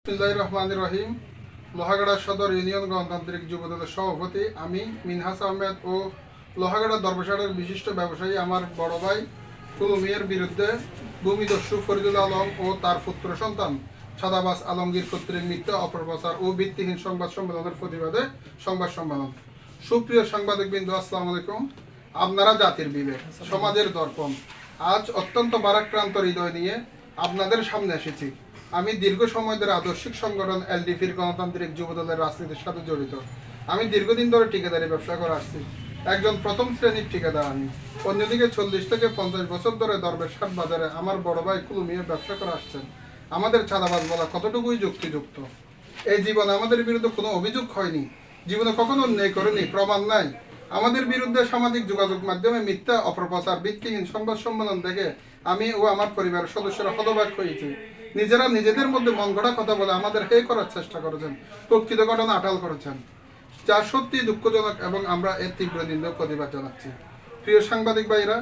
বিসমিল্লাহির রহমানির রহিম। লোহাগাড়া সদর ইউনিয়ন গণতান্ত্রিক যুবদলের সভাপতি আমি মিনহাস আহমেদ ও লোহাগাড়া দরবেশাড়ের বিশিষ্ট ব্যবসায়ী আমার বড় ভাই কুলু মিয়ার বিরুদ্ধে ভূমিদস্যু ফরিদুল আলম ও তার পুত্র সন্তান সাদাবাস আলমগীর কর্তৃক মিথ্যা অপপ্রচার ও ভিত্তিহীন সংবাদ সম্মেলনের প্রতিবাদে সংবাদ সম্মেলন। সুপ্রিয় সাংবাদিকবৃন্দ, আসসালামু আলাইকুম। আপনারা জাতির বিবেক, সমাজের দর্পণ। আজ অত্যন্ত ভারাক্রান্ত হৃদয় নিয়ে আপনাদের সামনে এসেছি। আমি দীর্ঘ সময় ধরে আদর্শিক সংগঠন এলডিপির গণতান্ত্রিক যুবদলের রাজনীতির সাথে জড়িত। আমি দীর্ঘদিন ধরে ঠিকাদারি ব্যবসা করে আসছি। একজন প্রথম শ্রেণীর ঠিকাদার আমি। অন্যদিকে 40 থেকে 50 বছর ধরে দরবেশহাট বাজারে আমার বড় ভাই কুলু মিয়া ব্যবসা করে আসছেন। আমাদের ছাদাবাজ বলা কতটুকুই যুক্তিযুক্ত? এই জীবনে আমাদের বিরুদ্ধে কোনো অভিযোগ হয়নি, জীবনে কখনো অন্যায় করেনি, প্রমাণ নাই। আমাদের বিরুদ্ধে সামাজিক যোগাযোগ মাধ্যমে মিথ্যা অপপ্রচার, ভিত্তিহীন সংবাদ সম্মেলন দেখে আমি ও আমার পরিবারের সদস্যরা হতবাক হয়েছি। নিজেরা নিজেদের মধ্যে মন গড়া কথা বলে আমাদের হে করার চেষ্টা করেছেন, প্রকৃত ঘটনা আটাল করেছেন, যা সত্যি দুঃখজনক এবং আমরা এর তীব্র নিন্দা প্রতিবাদ জানাচ্ছি। প্রিয় সাংবাদিক ভাইরা,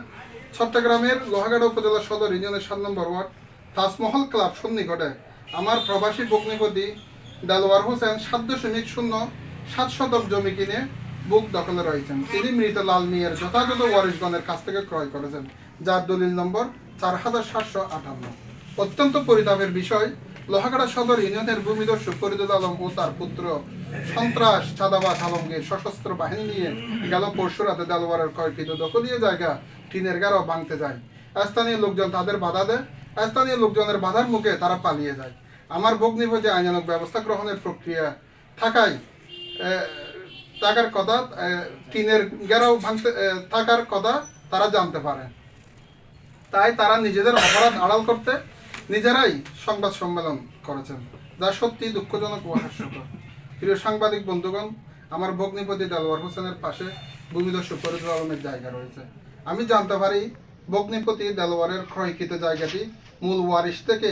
চট্টগ্রামের লোহাগাড়া উপজেলা সদর ইউনিয়নের 7 নম্বর ওয়ার্ড তাজমহল ক্লাব সন্নিকটে আমার প্রবাসী ভগ্নিপতি দেলোয়ার হোসেন 7.07 শতক জমি কিনে বুক দখলে রয়েছেন। তিনি মৃত লাল মিয়ার যথাযথ ওয়ারিশগণের কাছ থেকে ক্রয় করেছেন, যার দলিল নম্বর 4758। অত্যন্ত পরিতাপের বিষয়, লোহাগাড়া সদর ইউনিয়নের ভূমিদস্যু ফরিদুল আলম ও তার পুত্র সন্ত্রাস চাঁদাবাজ আলমগীর সশস্ত্র বাহিনী নিয়ে গেল পরশু রাতে দেলোয়ারের ক্রয়কৃত দখলীয় জায়গা টিনের গাড়াও ভাঙতে যায়। স্থানীয় লোকজন তাদের বাধা দেয়। স্থানীয় লোকজনের বাধার মুখে তারা পালিয়ে যায়। আমার ভগ্নিপতি আইনানুগ ব্যবস্থা গ্রহণের প্রক্রিয়া থাকায় থাকার কথা, টিনের গেরাও ভাঙতে থাকার কথা তারা জানতে পারে। তাই তারা নিজেদের অপরাধ আড়াল করতে নিজেরাই সংবাদ সম্মেলন করেছেন, যা সত্যি দুঃখজনক ও হাস্যকর। প্রিয় সাংবাদিক বন্ধুগণ, আমার ভগ্নিপতি দেলোয়ার হোসেনের পাশে ভূমিদস্যু ফরিদুল আলমের জায়গা রয়েছে। আমি জানতে পারি ভগ্নিপতি দেলোয়ারের ক্রয়কৃত জায়গাটি মূল ওয়ারিশ থেকে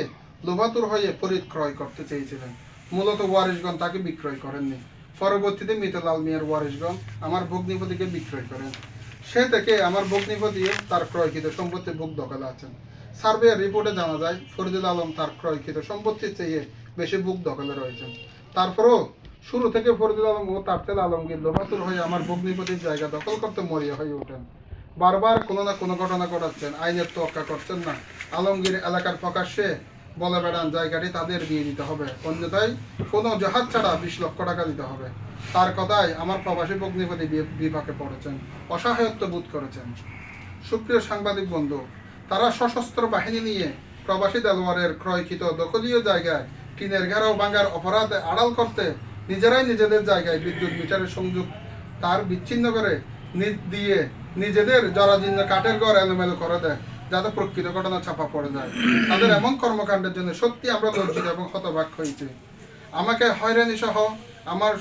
লোভাতুর হয়ে ফরিদ ক্রয় করতে চেয়েছিলেন। মূলত ওয়ারিশগণ তাকে বিক্রয় করেননি। পরবর্তীতে মৃত লাল মিয়ার ওয়ারিশগণ আমার ভগ্নিপতিকে বিক্রয় করেন। সে থেকে আমার ভগ্নিপতি তার ক্রয়কৃত সম্পত্তি বুক দখলে আছেন। সার্ভের রিপোর্টে জানা যায় ফরিদুল আলম তার ক্রয়কৃত সম্পত্তির চেয়ে বেশি বুক দখলে রয়েছেন। তারপরও শুরু থেকে ফরিদুল আলম ও তার ছেলে আলমগীর লোভাতুর হয়ে আমার ভগ্নিপতির জায়গা দখল করতে মরিয়া হয়ে ওঠেন। বারবার কোনো না কোনো ঘটনা ঘটাচ্ছেন, আইনের তোয়াক্কা করছেন না। আলমগীর এলাকার প্রকাশ্যে বলে বেড়ান জায়গাটি তাদের দিয়ে দিতে হবে, অন্যথায় কোনো জাহাজ ছাড়া 20 লক্ষ টাকা দিতে হবে। তার কথায় আমার প্রবাসী ভগ্নিপতি বিপাকে পড়েছেন, অসহায়ত্ব বোধ করেছেন। সুপ্রিয় সাংবাদিক বন্ধু, তারা সশস্ত্র বাহিনী নিয়ে প্রবাসী দেলোয়ারের ক্রয়কৃত দখলীয় জায়গায় টিনের ঘেরাও ভাঙার অপরাধ আড়াল করতে নিজেরাই নিজেদের জায়গায় বিদ্যুৎ মিটারের সংযোগ তার বিচ্ছিন্ন করে দিয়ে নিজেদের জরাজীর্ণ কাঠের ঘর এলোমেলো করে দেয়, যাতে প্রকৃত ঘটনা ছাপা পড়ে যায়। তাদের এমন কর্মকাণ্ডের জন্য সত্যি আমরা লজ্জিত এবং হতবাক হয়েছি। আমাকে হয়রানি সহ আমার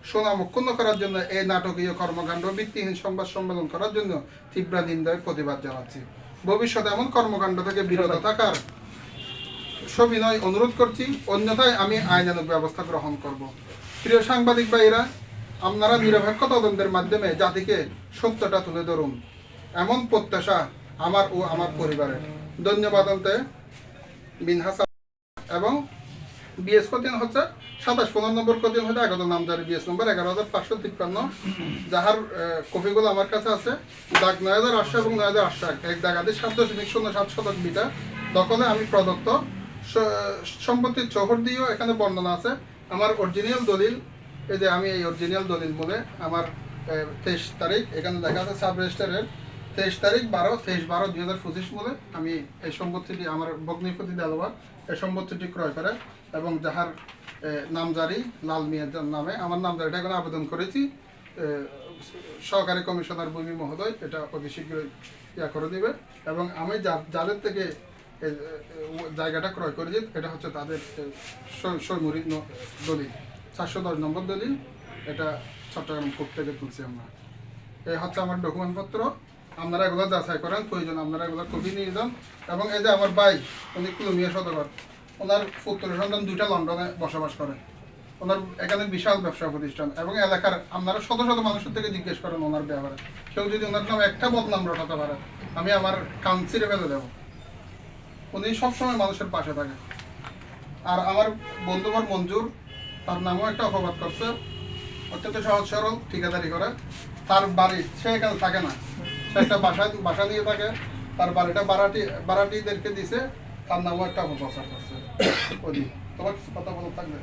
সুনাম অক্ষুণ্ণ করার জন্য এই নাটকীয় কর্মকাণ্ড, ভিত্তিহীন সংবাদ সম্মেলন করার জন্য তীব্র নিন্দায় প্রতিবাদ জানাচ্ছি। ভবিষ্যতে এমন কর্মকাণ্ড থেকে বিরত থাকার সবিনয় অনুরোধ করছি, অন্যথায় আমি আইনানুগ ব্যবস্থা গ্রহণ করব। প্রিয় সাংবাদিক ভাইরা, আপনারা নিরপেক্ষ তদন্তের মাধ্যমে জাতিকে সত্যটা তুলে ধরুন, এমন প্রত্যাশা আমার ও আমার পরিবারের। ধন্যবাদ অন্তে মিনহাস এবং বিএস কোদিন হচ্ছে 27-15 নম্বর কোদিন হতে 11 নামজারি বিএস নম্বর 11,553, যাহার কপিগুলো আমার কাছে আছে। দাগ 9,800 এবং 9,800 এক দাগাতে 7.07 শতক বিটা দখলে আমি প্রদত্ত সম্পত্তির চৌহদ দিয়েও এখানে বর্ণনা আছে। আমার অরিজিনাল দলিল, এই যে আমি এই অরিজিনাল দলিল বলে আমার 23 তারিখ এখানে দেখা আছে, সাব রেজিস্টারের 23 তারিখ 23/12/2025 বলে আমি এই সম্পত্তিটি আমার ভগ্নিপতি দেলোয়ার এই সম্পত্তিটি ক্রয় করে এবং যাহার নামজারি লাল মিয়ার নামে আমার নামজারিটা এখন আবেদন করেছি। সহকারী কমিশনার ভূমি মহোদয় এটা অতি শীঘ্রই করে দিবে এবং আমি যাদের থেকে জায়গাটা ক্রয় করেছি এটা হচ্ছে তাদের সৈমুরি দলিল, 410 নম্বর দলিল। এটা চট্টগ্রাম কোর্ট থেকে তুলছি আমরা। এই হচ্ছে আমার ডকুমেন্টপত্র। আপনারা এগুলো যাচাই করেন, প্রয়োজন আপনারা এগুলো কপি নিয়ে যান। এবং এই যে আমার ভাই, উনি কুলু মিয়া সদর, ওনার পুত্র সন্তান 2টা লন্ডনে বসবাস করে। ওনার এখানে বিশাল ব্যবসা প্রতিষ্ঠান এবং এলাকার আপনারা শত শত মানুষের থেকে জিজ্ঞেস করেন ওনার ব্যাপারে। কেউ যদি ওনার নামে একটা বদনাম রটাতে পারে, আমি আমার কাউন্সিলে ফেলে দেবো। উনি সবসময় মানুষের পাশে থাকে। আর আমার বন্ধুবার মঞ্জুর, তার নামও একটা অপবাদ করছে, অত্যন্ত সহজ সরল ঠিকাদারি করে। তার বাড়ি, সে এখানে থাকে না, সে একটা বাসা নিয়ে থাকে, তার বাড়িটা ভাড়াটিদেরকে দিছে, তার নামও একটা অপপ্রচার করছে। তোমার কিছু কথা বলা থাকবে?